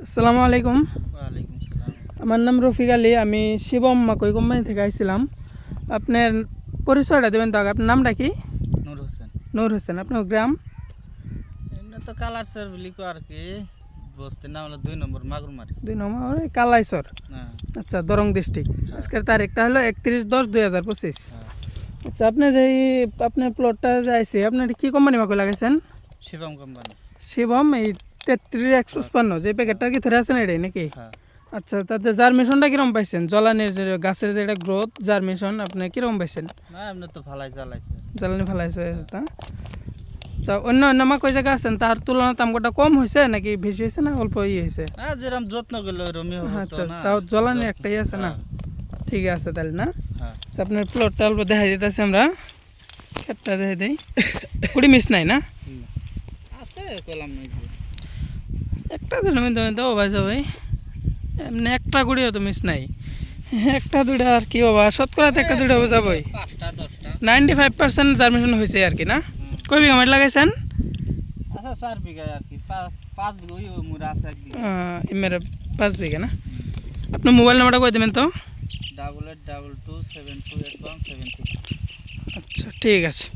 আসসালামু আলাইকুম। ওয়ালাইকুম সালাম। আমার নাম রফিক আলী। আমি শিবম মাকই কোম্পানি থেকে আসছিলাম। আপনার পরিচয়টা দেবেন তো আগে। আপনার নামটা কি? নূর হোসেন। নূর হোসেন। আপনার গ্রাম? এমনি তো কালার স্যার বিলিকো আর কি, বস্তির নাম হলো 2 নম্বর মাগুরমারি। 2 নম্বর কালাইসর। হ্যাঁ আচ্ছা, দরং ডিস্ট্রিক্ট। হ্যাঁ। আজকের তারিখটা হলো 31/10/2025। হ্যাঁ। আচ্ছা, আপনি যে আপনার প্লটটা যাইছে, আপনার কি কোম্পানি মাকই লাগাইছেন? শিবম কোম্পানি। শিবম এই 33-155 যে প্যাকেটটা কি ধরে আছেন এটাই নাকি? হ্যাঁ। আচ্ছা, তাতে জার্মিশনটা কিরকম পাইছেন? জলানির যে গাছের যেটা গ্রোথ জার্মিশন আপনি কিরকম পাইছেন? না এমনি তো ভালাই চালাইছে। জ্বালানি ফেলাইছে তা? তা অন্য অন্য মাকই জায়গা আছেন তার তুলনায় আমগোটা কম হয়েছে নাকি বেশি হয়েছে না অল্প হয়েছে? হ্যাঁ যেরকম যত্ন করলে ওইরকমই হতো আচ্ছা, না। তাও জ্বালানি যত্ন- একটাই আছে না? হ্যাঁ, ঠিক আছে তাহলে না? হ্যাঁ। আচ্ছা, আপনার প্লটটা অল্প দেখাই দিতেছি আমরা। ক্ষেতটা দেখে দিই। কুড়ি মিস নাই না? হুম। আছে কলাম নাই যে। একটা দুটো মিনিট দেবো ভাই সবাই। এমনি একটা কুড়িও তো মিস নাই। একটা দুটা আর কি বাবা, শতকরাতে একটা দুটো বোঝাবই। 5টা 10টা। 95% জার্মিশন হয়েছে আর কি না? কয় বিঘা মাটি লাগাইছেন? আচ্ছা 4 বিঘা আর কি, 5 বিঘা ওই মুরা আছে এক বিঘা। এমের 5 বিঘা না? আপনার মোবাইল নাম্বারটা কই দেবেন তো? 8822728173। আচ্ছা, ঠিক আছে।